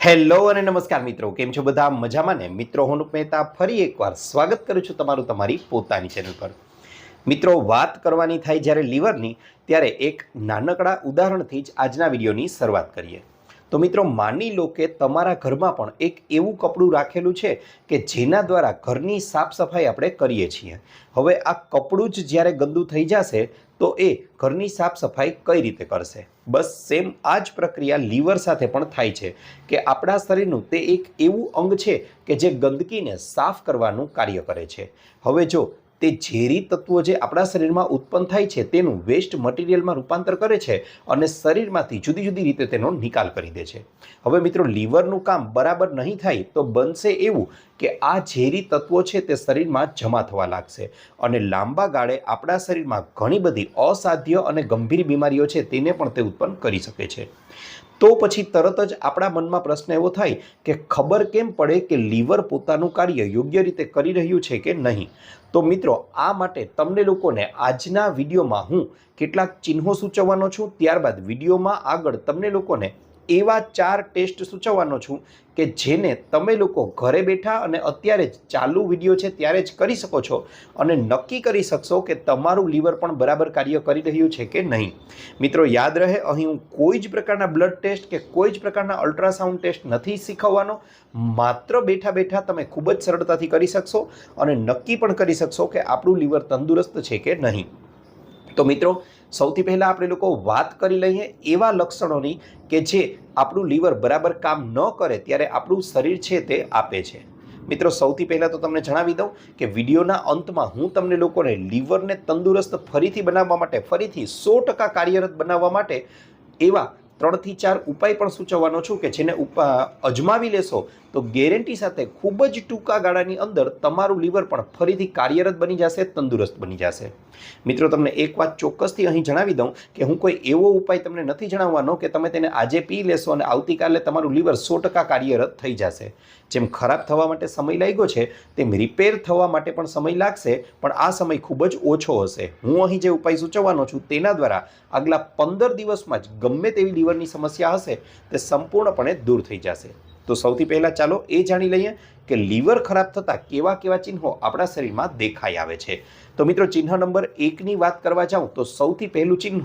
Hello અને નમસ્કાર મિત્રો, કેમ છો બધા? મજામાં ને? મિત્રો, હું અનુપ મહેતા ફરી એકવાર સ્વાગત કરું છું તમારું તમારી પોતાની ચેનલ પર। મિત્રો, વાત કરવાની થાય જ્યારે લીવરની, ત્યારે એક નાનકડા ઉદાહરણથી જ આજના વિડીયોની શરૂઆત કરીએ। તો મિત્રો, માની લો કે તમારા ઘરમાં પણ એક એવું કપડું રાખેલું છે કે જેના દ્વારા ઘરની સાફ સફાઈ આપણે કરીએ છીએ। હવે આ કપડું જ જ્યારે ગંદુ થઈ જશે તો એ ઘરની સાફ સફાઈ કઈ રીતે કરશે? બસ સેમ આ જ પ્રક્રિયા લીવર સાથે પણ થાય છે કે આપણા શરીરનું તે એક એવું અંગ છે કે જે ગંદકીને સાફ કરવાનું કાર્ય કરે છે। હવે જો તે ઝેરી તત્વો જે આપણા શરીરમાં ઉત્પન્ન થાય છે તેનું વેસ્ટ મટીરિયલમાં રૂપાંતર કરે છે અને શરીરમાંથી જુદી જુદી રીતે તેનો નિકાલ કરી દે છે। હવે મિત્રો, લીવરનું કામ બરાબર નહીં થાય તો બનશે એવું કે આ ઝેરી તત્વો છે તે શરીરમાં જમા થવા લાગશે અને લાંબા ગાળે આપણા શરીરમાં ઘણી બધી અસાધ્ય અને ગંભીર બીમારીઓ છે તેને પણ તે ઉત્પન્ન કરી શકે છે। તો પછી તરત જ આપણા મનમાં પ્રશ્ન એવો થાય કે ખબર કેમ પડે કે લીવર પોતાનું કાર્ય યોગ્ય રીતે કરી રહ્યું છે કે નહીં? તો મિત્રો, આ માટે તમને લોકોને આજના વિડીયોમાં હું કેટલાક ચિહ્નો સૂચવવાનો છું, ત્યારબાદ વિડીયોમાં આગળ તમને લોકોને એવા 4 ટેસ્ટ સૂચવવાનો છું કે જેને તમે લોકો ઘરે બેઠા અને અત્યારે જ ચાલુ વિડીયો છે ત્યારે જ કરી શકો છો અને નક્કી કરી શકશો કે તમારું લીવર પણ બરાબર કાર્ય કરી રહ્યું છે કે નહીં। મિત્રો, યાદ રહે, અહીં હું કોઈ જ પ્રકારના બ્લડ ટેસ્ટ કે કોઈ જ પ્રકારના અલ્ટ્રાસાઉન્ડ ટેસ્ટ નથી શીખવવાનો। માત્ર બેઠા બેઠા તમે ખૂબ જ સરળતાથી કરી શકશો અને નક્કી પણ કરી શકશો કે આપણું લીવર તંદુરસ્ત છે કે નહીં। તો મિત્રો, સૌથી પહેલાં આપણે લોકો વાત કરી લઈએ એવા લક્ષણોની કે જે આપણું લીવર બરાબર કામ ન કરે ત્યારે આપણું શરીર છે તે આપે છે। મિત્રો, સૌથી પહેલાં તો તમને જણાવી દઉં કે વિડીયોના અંતમાં હું તમને લોકોને લીવરને તંદુરસ્ત ફરીથી બનાવવા માટે, ફરીથી 100% કાર્યરત બનાવવા માટે એવા 3 થી 4 ઉપાય પણ સૂચવવાનો છું કે જેને અજમાવી લેશો તો ગેરંટી સાથે ખૂબ જ ટૂંકા ગાળાની અંદર તમારું લીવર પણ ફરીથી કાર્યરત બની જશે, તંદુરસ્ત બની જશે। મિત્રો, તમને એક વાત ચોક્કસથી અહીં જણાવી દઉં કે હું કોઈ એવો ઉપાય તમને નથી જણાવવાનો કે તમે તેને આજે પી લેશો અને આવતીકાલે તમારું લીવર 100% કાર્યરત થઈ જશે। જેમ ખરાબ થવા માટે સમય લાગ્યો છે તેમ રિપેર થવા માટે પણ સમય લાગશે, પણ આ સમય ખૂબ જ ઓછો હશે। હું અહીં જે ઉપાય સૂચવવાનો છું તેના દ્વારા આગલા 15 દિવસમાં જ ગમે તેવી લીવરની સમસ્યા હશે તે સંપૂર્ણપણે દૂર થઈ જશે। તો સૌથી પહેલાં ચાલો એ જાણી લઈએ કે લીવર ખરાબ થતાં કેવા કેવા ચિહ્નો આપણા શરીરમાં દેખાઈ આવે છે। તો મિત્રો, ચિહ્ન નંબર 1ની વાત કરવા જાઉં તો સૌથી પહેલું ચિહ્ન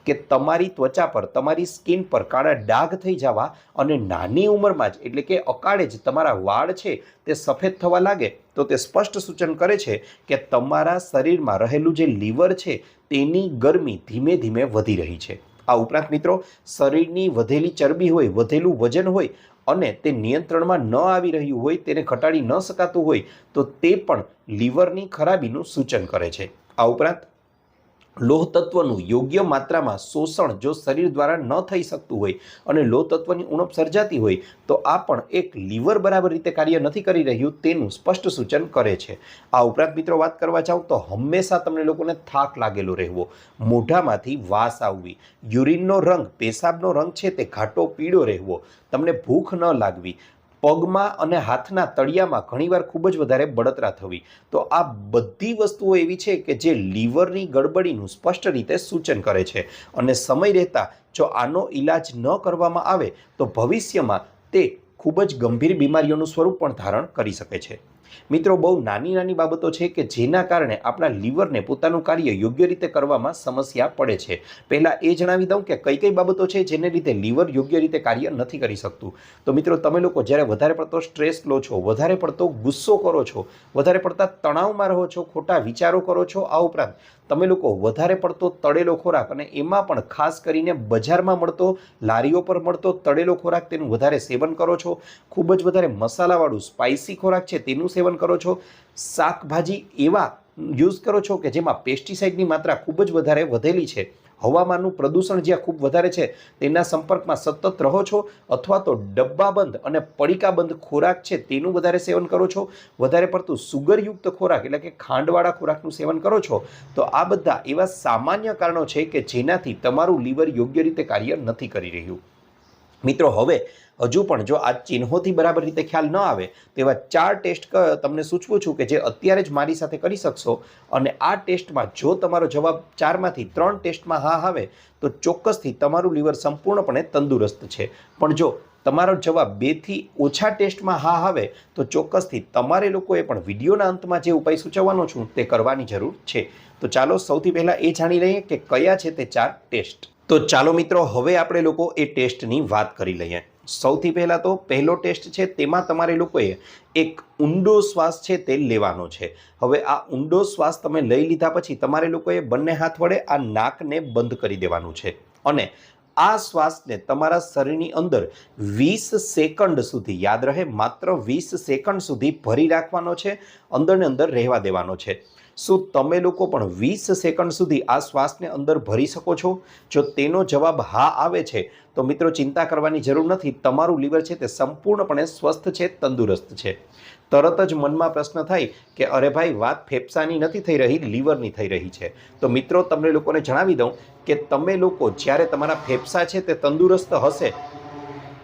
કે તમારી ત્વચા પર, તમારી સ્કિન પર કાળા ડાઘ થઈ જવા અને નાની ઉંમરમાં જ એટલે કે અકાળે જ તમારા વાળ છે તે સફેદ થવા લાગે તો તે સ્પષ્ટ સૂચન કરે છે કે તમારા શરીરમાં રહેલું જે લીવર છે તેની ગરમી ધીમે ધીમે વધી રહી છે। આ ઉપરાંત મિત્રો, શરીરની વધેલી ચરબી હોય, વધેલું વજન હોય અને તે નિયંત્રણમાં ન આવી રહ્યું હોય, તેને ઘટાડી ન શકાતું હોય તો તે પણ લીવરની ખરાબીનું સૂચન કરે છે। આ ઉપરાંત લોહ તત્વનું યોગ્ય માત્રામાં શોષણ જો શરીર દ્વારા ન થઈ શકતું હોય અને લોહ તત્વની ઉણપ સર્જાતી હોય તો આ પણ એક લીવર બરાબર રીતે કાર્ય નથી કરી રહ્યું તેનું સ્પષ્ટ સૂચન કરે છે। આ ઉપરાંત મિત્રો, વાત કરવા જાઉં તો હંમેશા તમને લોકોને થાક લાગેલો રહેવો, મોઢામાંથી વાસ આવવી, યુરિનનો રંગ, પેશાબનો રંગ છે તે ઘાટો પીળો રહેવો, તમને ભૂખ ન લાગવી, પગમાં અને હાથના તળિયામાં ઘણીવાર ખૂબ જ વધારે બળતરા થવી, તો આ બધી વસ્તુઓ એવી છે કે જે લીવરની ગડબડીનું સ્પષ્ટ રીતે સૂચન કરે છે અને સમય રહેતા જો આનો ઈલાજ ન કરવામાં આવે તો ભવિષ્યમાં તે ખૂબ જ ગંભીર બીમારીઓનું સ્વરૂપ પણ ધારણ કરી શકે છે। મિત્રો, બહુ નાની નાની બાબતો છે કે જેના કારણે આપણા લીવરને પોતાનું કાર્ય યોગ્ય રીતે કરવામાં સમસ્યા પડે છે। પહેલાં એ જણાવી દઉં કે કઈ કઈ બાબતો છે જેને લીધે લીવર યોગ્ય રીતે કાર્ય નથી કરી શકતું। તો મિત્રો, તમે લોકો જ્યારે વધારે પડતો સ્ટ્રેસ લો છો, વધારે પડતો ગુસ્સો કરો છો, વધારે પડતા તણાવમાં રહો છો, ખોટા વિચારો કરો છો, આ ઉપરાંત તમે લોકો વધારે પડતો તળેલો ખોરાક અને એમાં પણ ખાસ કરીને બજારમાં મળતો, લારીઓ પર મળતો તળેલો ખોરાક તેનું વધારે સેવન કરો છો, ખૂબ જ વધારે મસાલાવાળું સ્પાઇસી ખોરાક છે તેનું સેવન કરો છો, શાકભાજી એવા યુઝ કરો છો કે જેમાં પેસ્ટિસાઇડની માત્રા ખૂબ જ વધારે વધેલી છે, હવામાનનું પ્રદૂષણ જ્યાં ખૂબ વધારે છે તેના સંપર્કમાં સતત રહો છો અથવા તો ડબ્બાબંધ અને પડીકાબંધ ખોરાક છે તેનું વધારે સેવન કરો છો, વધારે પડતું સુગરયુક્ત ખોરાક એટલે કે ખાંડવાળા ખોરાકનું સેવન કરો છો, તો આ બધા એવા સામાન્ય કારણો છે કે જેનાથી તમારું લીવર યોગ્ય રીતે કાર્ય નથી કરી રહ્યું। મિત્રો, હવે હજુ પણ જો આ ચિહ્નોથી બરાબર રીતે ખ્યાલ ન આવે તો એવા 4 ટેસ્ટ તમને સૂચવું છું કે જે અત્યારે જ મારી સાથે કરી શકશો અને આ ટેસ્ટમાં જો તમારો જવાબ 4માંથી 3 ટેસ્ટમાં હા આવે તો ચોક્કસથી તમારું લીવર સંપૂર્ણપણે તંદુરસ્ત છે। પણ જો તમારો જવાબ 2 થી ઓછા ટેસ્ટમાં હા આવે તો ચોક્કસથી તમારે લોકોએ પણ વિડીયોના અંતમાં જે ઉપાય સૂચવવાનો છું તે કરવાની જરૂર છે. તો ચાલો સૌથી પહેલાં એ જાણી લઈએ કે કયા છે તે 4 ટેસ્ટ. તો ચાલો મિત્રો, હવે આપણે લોકો એ ટેસ્ટની વાત કરી લઈએ. સૌથી પહેલાં તો પહેલો ટેસ્ટ છે, તેમાં તમારે લોકોએ એક ઊંડો શ્વાસ છે તે લેવાનો છે. હવે આ ઊંડો શ્વાસ તમે લઈ લીધા પછી તમારે લોકોએ બંને હાથ વડે આ નાકને બંધ કરી દેવાનું છે અને આ શ્વાસને તમારા શરીરની અંદર 20 સેકન્ડ સુધી, યાદ રહે માત્ર 20 સેકન્ડ સુધી ભરી રાખવાનો છે, અંદરને અંદર રહેવા દેવાનો છે. શું તમે લોકો પણ 20 સેકન્ડ સુધી આ શ્વાસને અંદર ભરી શકો છો? જો તેનો જવાબ હા આવે છે તો મિત્રો ચિંતા કરવાની જરૂર નથી, તમારું લીવર છે તે સંપૂર્ણપણે સ્વસ્થ છે, તંદુરસ્ત છે. તરત જ મનમાં પ્રશ્ન થાય કે અરે ભાઈ, વાત ફેફસાની નથી થઈ રહી, લીવરની થઈ રહી છે. તો મિત્રો તમને લોકોને જણાવી દઉં કે તમે લોકો જ્યારે તમારા ફેફસા છે તે તંદુરસ્ત હશે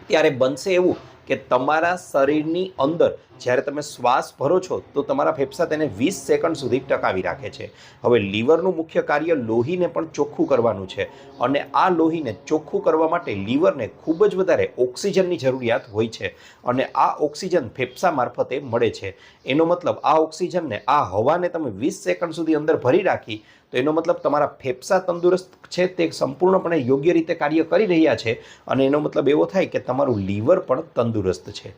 ત્યારે બનશે એવું કે તમારા શરીરની અંદર જ્યારે તમે શ્વાસ ભરો છો તો તમારા ફેફસા તેને 20 સેકન્ડ સુધી ટકાવી રાખે છે. હવે લીવરનું મુખ્ય કાર્ય લોહીને પણ ચોખ્ખું કરવાનું છે અને આ લોહીને ચોખ્ખું કરવા માટે લીવરને ખૂબ જ વધારે ઓક્સિજનની જરૂરિયાત હોય છે અને આ ઓક્સિજન ફેફસા મારફતે મળે છે. એનો મતલબ આ ઓક્સિજનને, આ હવાને તમે 20 સેકન્ડ સુધી અંદર ભરી રાખી તો એનો મતલબ તમારા ફેફસા તંદુરસ્ત છે, તે સંપૂર્ણપણે યોગ્ય રીતે કાર્ય કરી રહ્યા છે અને એનો મતલબ એવો થાય કે તમારું લીવર પણ તંદુરસ્ત છે.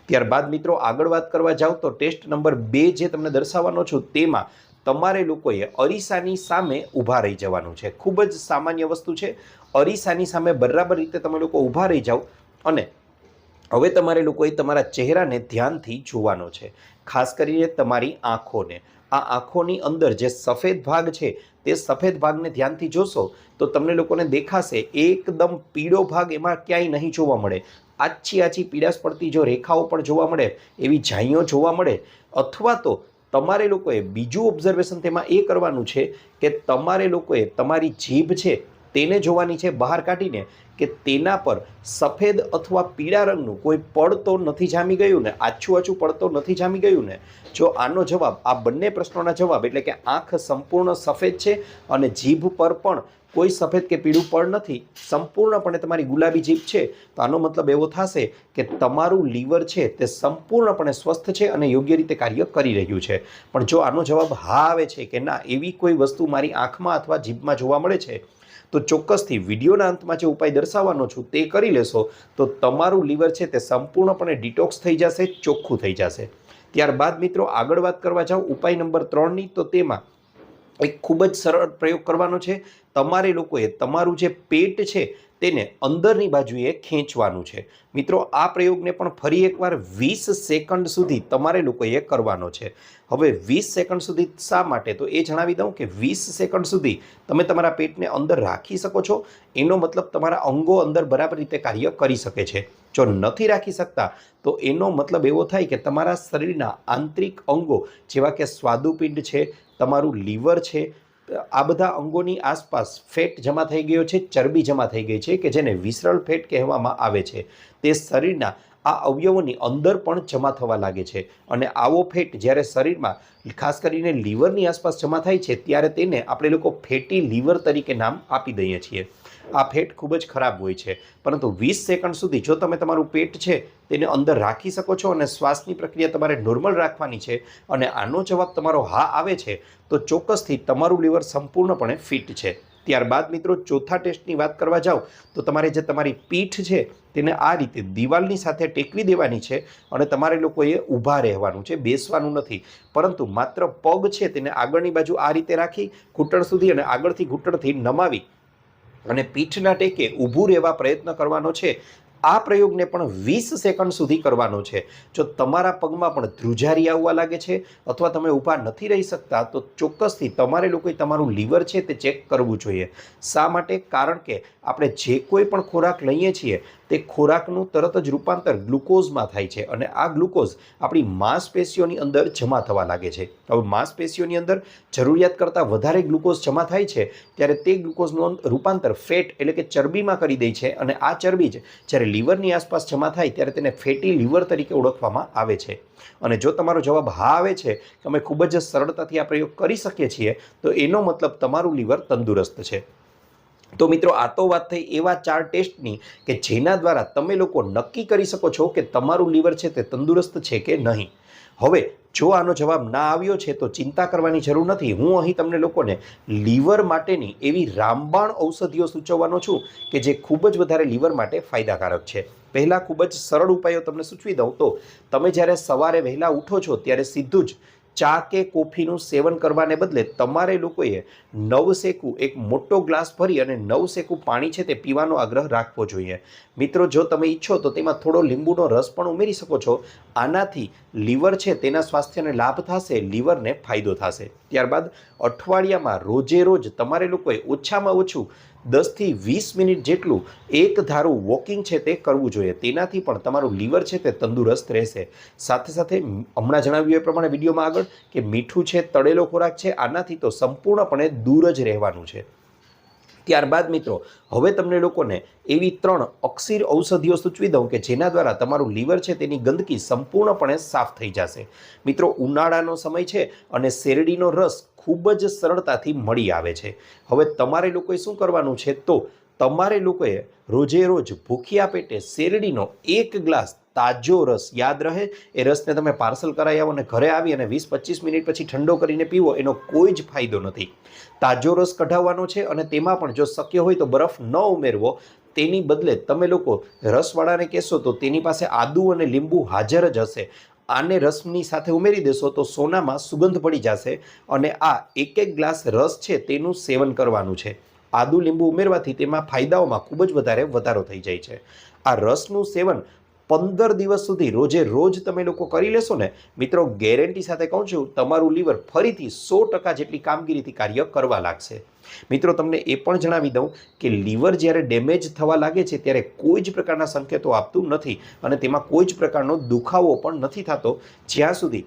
ત્યારબાદ મિત્રો આગળ વાત કરવા જાઓ તો ટેસ્ટ નંબર 2 જે તમને દર્શાવવાનો છું તેમાં તમારે લોકોએ અરીસાની સામે ઊભા રહી જવાનું છે. ખૂબ જ સામાન્ય વસ્તુ છે. અરીસાની સામે બરાબર રીતે તમે લોકો ઊભા રહી જાઓ અને હવે તમારે લોકોએ તમારા ચહેરાને ધ્યાનથી જોવાનો છે, ખાસ કરીને તમારી આંખોને. આ આંખોની અંદર જે સફેદ ભાગ છે તે સફેદ ભાગને ધ્યાનથી જોશો તો તમને લોકોને દેખાશે એકદમ પીળો ભાગ એમાં ક્યાંય નહીં જોવા મળે. આછી પીળાશ પડતી જો રેખાઓ પણ જોવા મળે, એવી ઝાંઈઓ જોવા મળે, અથવા તો તમારે લોકોએ બીજું ઓબ્ઝર્વેશન તેમાં એ કરવાનું છે કે તમારે લોકોએ તમારી જીભ છે તેને જોવાની છે બહાર કાઢીને કે તેના પર સફેદ અથવા પીળા રંગનું કોઈ પડ તો નથી જામી ગયું ને, આછું પડ તો નથી જામી ગયું ને. જો આનો જવાબ, આ બંને પ્રશ્નોના જવાબ એટલે કે આંખ સંપૂર્ણ સફેદ છે અને જીભ પર પણ કોઈ સફેદ કે પીળું પડ નથી, સંપૂર્ણપણે તમારી ગુલાબી જીભ છે, તો આનો મતલબ એવો થશે કે તમારું લીવર છે તે સંપૂર્ણપણે સ્વસ્થ છે અને યોગ્ય રીતે કાર્ય કરી રહ્યું છે. પણ જો આનો જવાબ હા આવે છે કે ના, એવી કોઈ વસ્તુ મારી આંખમાં અથવા જીભમાં જોવા મળે છે, તો ચોક્કસથી વિડીયોના અંતમાં જે ઉપાય દર્શાવવાનો છું તે કરી લેશો તો તમારું લીવર છે તે સંપૂર્ણપણે ડિટોક્સ થઈ જશે, ચોખ્ખું થઈ જશે. ત્યારબાદ મિત્રો આગળ વાત કરવા જાઓ ઉપાય નંબર 3ની, તો તેમાં એક ખૂબ જ સરળ પ્રયોગ કરવાનો છે. તમારે લોકોએ તમારું જે પેટ છે તેને અંદરની બાજુએ ખેંચવાનું છે. મિત્રો આ પ્રયોગને પણ ફરી એકવાર 20 સેકન્ડ સુધી તમારે લોકોએ કરવાનો છે. હવે 20 સેકન્ડ સુધી શા માટે, તો એ જણાવી દઉં કે 20 સેકન્ડ સુધી તમે તમારા પેટને અંદર રાખી શકો છો. એનો મતલબ તમારા અંગો અંદર બરાબર રીતે કાર્ય કરી શકે છે. જો નથી રાખી શકતા તો એનો મતલબ એવો થાય કે તમારા શરીરના આંતરિક અંગો જેવા કે સ્વાદુપિંડ છે, તમારું લીવર છે, આ બધા અંગોની આસપાસ ફેટ જમા થઈ ગયો છે, ચરબી જમા થઈ ગઈ છે કે જેને વિસરલ ફેટ કહેવામાં આવે છે. તે શરીરના આ અવયવોની અંદર પણ જમા થવા લાગે છે અને આવો ફેટ જ્યારે શરીરમાં ખાસ કરીને લીવરની આસપાસ જમા થાય છે ત્યારે તેને આપણે લોકો ફેટી લીવર તરીકે નામ આપી દઈએ છીએ. આ ફેટ ખૂબ જ ખરાબ હોય છે, પરંતુ 20 સેકન્ડ સુધી જો તમે તમારું પેટ છે તેને અંદર રાખી શકો છો અને શ્વાસની પ્રક્રિયા તમારે નોર્મલ રાખવાની છે અને આનો જવાબ તમારો હા આવે છે તો ચોક્કસથી તમારું લીવર સંપૂર્ણપણે ફિટ છે. ત્યારબાદ મિત્રો ચોથા ટેસ્ટની વાત કરવા જાઓ તો તમારે જે તમારી પીઠ છે તેને આ રીતે દિવાલની સાથે ટેકવી દેવાની છે અને તમારે લોકોએ ઊભા રહેવાનું છે, બેસવાનું નથી, પરંતુ માત્ર પગ છે તેને આગળની બાજુ આ રીતે રાખી ઘૂંટણ સુધી અને આગળથી ઘૂંટણથી નમાવી અને પીઠના ટેકે ઊભું રહેવા પ્રયત્ન કરવાનો છે. આ પ્રયોગને પણ 20 સેકન્ડ સુધી કરવાનો છે. જો તમારા પગમાં પણ ધ્રુજારી આવવા લાગે છે અથવા તમે ઊભા નથી રહી શકતા તો ચોક્કસથી તમારે લોકોએ તમારું લીવર છે તે ચેક કરવું જોઈએ. શા માટે? કારણ કે આપણે જે કોઈ પણ ખોરાક લઈએ છીએ તે ખોરાકનું તરત જ રૂપાંતર ગ્લુકોઝમાં થાય છે અને આ ગ્લુકોઝ આપણી માંસપેશીઓની અંદર જમા થવા લાગે છે. હવે માંસપેશીઓની અંદર જરૂરિયાત કરતાં વધારે ગ્લુકોઝ જમા થાય છે ત્યારે તે ગ્લુકોઝનું રૂપાંતર ફેટ એટલે કે ચરબીમાં કરી દે છે અને આ ચરબી જ જ્યારે લીવરની આસપાસ જમા થાય ત્યારે તેને ફેટી લીવર તરીકે ઓળખવામાં આવે છે. અને જો તમારો જવાબ હા આવે છે કે અમે ખૂબ જ સરળતાથી આ પ્રયોગ કરી શકીએ છીએ તો એનો મતલબ તમારું લીવર તંદુરસ્ત છે. તો મિત્રો આ તો વાત થઈ એવા 4 ટેસ્ટની કે જેના દ્વારા તમે લોકો નક્કી કરી શકો છો કે તમારું લીવર છે તે તંદુરસ્ત છે કે નહીં. હવે જો આનો જવાબ ના આવ્યો છે તો ચિંતા કરવાની જરૂર નથી. હું અહીં તમને લોકોને લીવર માટેની એવી રામબાણ ઔષધિઓ સૂચવવાનો છું કે જે ખૂબ જ વધારે લીવર માટે ફાયદાકારક છે. પહેલાં ખૂબ જ સરળ ઉપાયો તમને સૂચવી દઉં તો તમે જ્યારે સવારે વહેલા ઉઠો છો ત્યારે સીધું જ ચા કે કોફીનું સેવન કરવાને બદલે તમારે લોકોએ નવશેકું એક મોટો ગ્લાસ ભરી અને નવશેકું પાણી છે તે પીવાનો આગ્રહ રાખવો જોઈએ. મિત્રો જો તમે ઈચ્છો તો તેમાં થોડો લીંબુનો રસ પણ ઉમેરી શકો છો. આનાથી લીવર છે તેના સ્વાસ્થ્યને લાભ થશે, લીવરને ફાયદો થશે. ત્યારબાદ અઠવાડિયામાં રોજે રોજ તમારે લોકોએ ઓછામાં ઓછું 10 થી 20 મિનિટ જેટલું એક ધારું વોકિંગ છે તે કરવું જોઈએ. તેનાથી પણ તમારું લીવર છે તે તંદુરસ્ત રહેશે. સાથે સાથે હમણાં જણાવ્યું એ પ્રમાણે વિડીયોમાં આગળ કે મીઠું છે, તળેલો ખોરાક છે, આનાથી તો સંપૂર્ણપણે દૂર જ રહેવાનું છે. ત્યારબાદ મિત્રો હવે તમને લોકોને એવી 3 અક્સિર ઔષધિઓ સૂચવી દઉં કે જેના દ્વારા તમારું લીવર છે તેની ગંદકી સંપૂર્ણપણે સાફ થઈ જશે. મિત્રો ઉનાળાનો સમય છે અને શેરડીનો રસ ખૂબ જ સરળતાથી મળી આવે છે. હવે તમારે લોકોએ શું કરવાનું છે તો તમારે લોકોએ રોજે રોજ ભૂખ્યા પેટે શેરડીનો 1 ગ્લાસ તાજો રસ, યાદ રહે એ રસને તમે પાર્સલ કરાવી આવો અને ઘરે આવી અને 20-25 મિનિટ પછી ઠંડો કરીને પીવો, એનો કોઈ જ ફાયદો નથી. તાજો રસ કઢાવવાનો છે અને તેમાં પણ જો શક્ય હોય તો બરફ ન ઉમેરવો. તેની બદલે તમે લોકો રસવાળાને કહેશો તો તેની પાસે આદુ અને લીંબુ હાજર જ હશે. આને રસની સાથે ઉમેરી દેશો તો સોનામાં સુગંધ પડી જશે અને આ 1 ગ્લાસ રસ છે તેનું સેવન કરવાનું છે. આદુ લીંબુ ઉમેરવાથી તેમાં ફાયદાઓમાં ખૂબ જ વધારો થઈ જાય છે. આ રસનું સેવન 15 દિવસ સુધી રોજે રોજ તમે લોકો કરી લેશો ને મિત્રો, ગેરંટી સાથે કહું છું તમારું લીવર ફરીથી 100% જેટલી કામગીરીથી કાર્ય કરવા લાગશે. મિત્રો તમને એ પણ જણાવી દઉં કે લીવર જ્યારે ડેમેજ થવા લાગે છે ત્યારે કોઈ જ પ્રકારના સંકેતો આપતું નથી અને તેમાં કોઈ જ પ્રકારનો દુખાવો પણ નથી થતો જ્યાં સુધી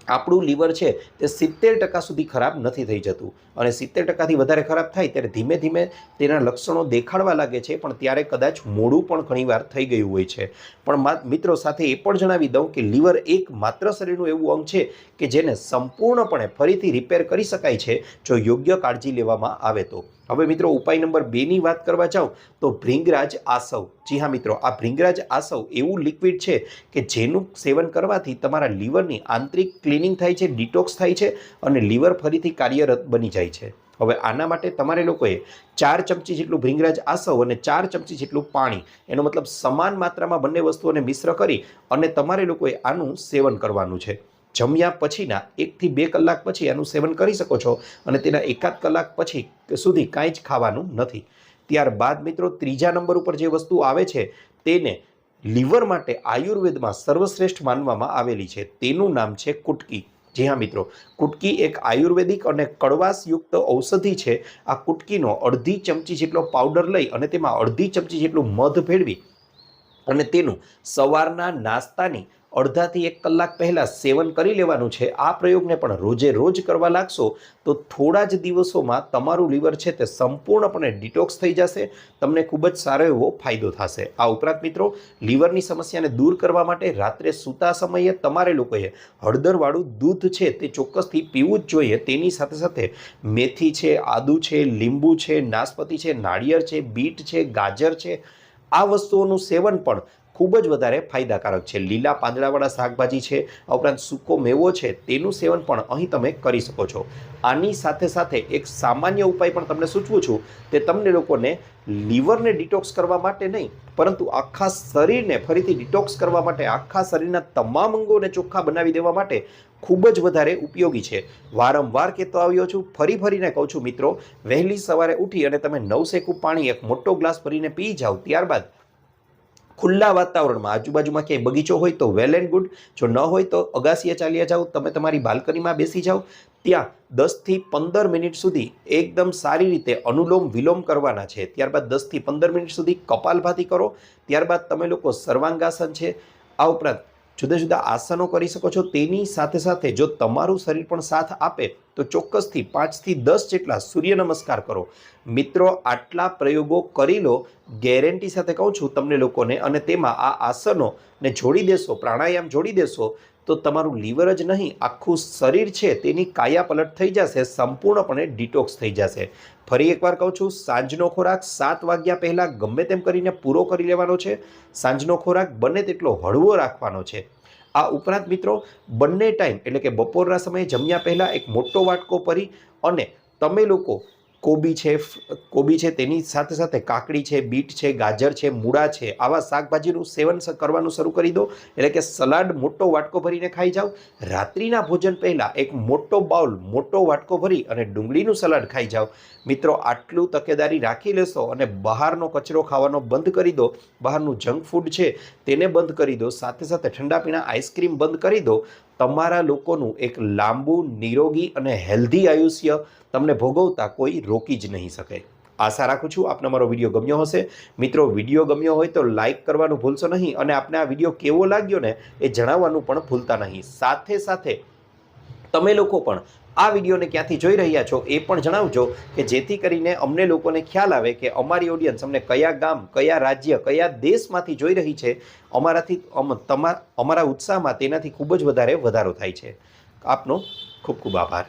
આપણું લીવર છે તે 70% સુધી ખરાબ નથી થઈ જતું. અને 70%થી વધારે ખરાબ થાય ત્યારે ધીમે ધીમે તેના લક્ષણો દેખાડવા લાગે છે, પણ ત્યારે કદાચ મોડું પણ ઘણીવાર થઈ ગયું હોય છે. પણ મિત્રો સાથે એ પણ જણાવી દઉં કે લીવર એક માત્ર શરીરનું એવું અંગ છે કે જેને સંપૂર્ણપણે ફરીથી રિપેર કરી શકાય છે જો યોગ્ય કાળજી લેવામાં આવે તો. હવે મિત્રો ઉપાય નંબર 2ની વાત કરવા જાઉં તો ભૃંગરાજ આસવ. જી હા મિત્રો, આ ભૃંગરાજ આસવ એવું લિક્વિડ છે કે જેનું સેવન કરવાથી તમારા લીવરની આંતરિક ક્લિનિંગ થાય છે, ડિટોક્સ થાય છે અને લીવર ફરીથી કાર્યરત બની જાય છે. હવે આના માટે તમારે લોકોએ 4 ચમચી જેટલું ભૃંગરાજ આસવ અને 4 ચમચી જેટલું પાણી, એનો મતલબ સમાન માત્રામાં બંને વસ્તુઓને મિશ્ર કરી અને તમારે લોકોએ આનું સેવન કરવાનું છે. જમ્યા પછીના 1 થી 2 કલાક પછી આનું સેવન કરી શકો છો અને તેના 1 કલાક પછી સુધી કાંઈ જ ખાવાનું નથી. ત્યારબાદ મિત્રો 3જા નંબર ઉપર જે વસ્તુ આવે છે તેને લીવર માટે આયુર્વેદમાં સર્વશ્રેષ્ઠ માનવામાં આવેલી છે. તેનું નામ છે કુટકી. જી હા મિત્રો, કુટકી એક આયુર્વેદિક અને કડવાશયુક્ત ઔષધિ છે. આ કુટકીનો અડધી ચમચી જેટલો પાવડર લઈ અને તેમાં અડધી ચમચી જેટલું મધ ભેળવી અને તેનું સવારના નાસ્તાની અડધાથી 1 કલાક પહેલાં સેવન કરી લેવાનું છે. આ પ્રયોગને પણ રોજે રોજ કરવા લાગશો તો થોડા જ દિવસોમાં તમારું લીવર છે તે સંપૂર્ણપણે ડિટોક્સ થઈ જશે. તમને ખૂબ જ સારો એવો ફાયદો થશે. આ ઉપરાંત મિત્રો લીવરની સમસ્યાને દૂર કરવા માટે રાત્રે સૂતા સમયે તમારે લોકોએ હળદરવાળું દૂધ છે તે ચોક્કસથી પીવું જ જોઈએ. તેની સાથે સાથે મેથી છે, આદુ છે, લીંબુ છે, નાશપતી છે, નાળિયેર છે, બીટ છે, ગાજર છે, આ વસ્તુઓનું સેવન પણ ખૂબ જ વધારે ફાયદાકારક છે. લીલા પાંદડાવાળા શાકભાજી છે, આ ઉપરાંત સૂકો મેવો છે, તેનું સેવન પણ અહીં તમે કરી શકો છો. આની સાથે સાથે એક સામાન્ય ઉપાય પણ તમને સૂચવું છું તે તમને લોકોને લીવરને ડિટોક્સ કરવા માટે નહીં પરંતુ આખા શરીરને ફરીથી ડિટોક્સ કરવા માટે, આખા શરીરના તમામ અંગોને ચોખ્ખા બનાવી દેવા માટે ખૂબ જ વધારે ઉપયોગી છે. વારંવાર કહેતો આવ્યો છું, ફરીને કહું છું મિત્રો, વહેલી સવારે ઉઠી અને તમે નવશેકું પાણી 1 મોટો ગ્લાસ ભરીને પી જાઓ. ત્યારબાદ ખુલ્લા વાતાવરણમાં આજુબાજુમાં ક્યાંય બગીચો હોય તો વેલ એન્ડ ગુડ, જો ન હોય તો અગાસીએ ચાલ્યા જાઓ, તમે તમારી બાલ્કનીમાં બેસી જાઓ. ત્યાં 10 થી 15 મિનિટ સુધી એકદમ સારી રીતે અનુલોમ વિલોમ કરવાના છે. ત્યારબાદ 10 થી 15 મિનિટ સુધી કપાલભાતિ કરો. ત્યારબાદ તમે લોકો સર્વાંગાસન છે, આ ઉપરાંત જુદા જુદા આસનો કરી શકો છો. તેની સાથે સાથે જો તમારું શરીર પણ સાથ આપે તો ચોક્કસથી 5 થી 10 જેટલા સૂર્ય નમસ્કાર કરો. મિત્રો આટલા પ્રયોગો કરી લો, ગેરંટી સાથે કહું છું તમને લોકોને, અને તેમાં આ આસનોને જોડી દેશો, પ્રાણાયામ જોડી દેશો તો તમારું લીવર જ નહીં આખું શરીર છે તેની કાયાપલટ થઈ જશે, સંપૂર્ણપણે ડિટોક્સ થઈ જશે. ફરી એકવાર કહું છું, સાંજનો ખોરાક 7 વાગ્યા પહેલાં ગમે તેમ કરીને પૂરો કરી લેવાનો છે. સાંજનો ખોરાક બને તેટલો હળવો રાખવાનો છે. આ ઉપરાંત મિત્રો બંને ટાઈમ એટલે કે બપોરના સમયે જમ્યા પહેલાં એક મોટો વાટકો ભરી અને તમે લોકો કોબી છે તેની સાથે સાથે કાકડી છે, બીટ છે, ગાજર છે, મૂળા છે, આવા શાકભાજીનું સેવન કરવાનું શરૂ કરી દો. એટલે કે સલાડ મોટો વાટકો ભરીને ખાઈ જાઓ. રાત્રિના ભોજન પહેલાં એક મોટો બાઉલ મોટો વાટકો ભરી અને ડુંગળીનું સલાડ ખાઈ જાઓ. મિત્રો આટલું તકેદારી રાખી લેશો અને બહારનો કચરો ખાવાનો બંધ કરી દો, બહારનું જંક ફૂડ છે તેને બંધ કરી દો, સાથે સાથે ઠંડા પીણા આઈસ્ક્રીમ બંધ કરી દો. તમારા લોકોનું એક લાંબુ, નિરોગી અને હેલ્ધી આયુષ્ય તમને ભોગવતા કોઈ રોકી જ નહીં શકે. આશા રાખું છું આપને મારો વિડીયો ગમ્યો હશે. મિત્રો વિડીયો ગમ્યો હોય તો લાઇક કરવાનું ભૂલશો નહીં અને આપને આ વિડીયો કેવો લાગ્યો ને એ જણાવવાનું પણ ભૂલતા નહીં. સાથે સાથે તમે લોકો પણ આ વિડીયોને ક્યાંથી જોઈ રહ્યા છો એ પણ જણાવજો કે જેથી કરીને અમને લોકોને ખ્યાલ આવે કે અમારી ઓડિયન્સ અમને કયા ગામ, કયા રાજ્ય, કયા દેશમાંથી જોઈ રહી છે. અમારા ઉત્સાહમાં તેનાથી ખૂબ જ વધારો થાય છે. આપનો ખૂબ ખૂબ આભાર.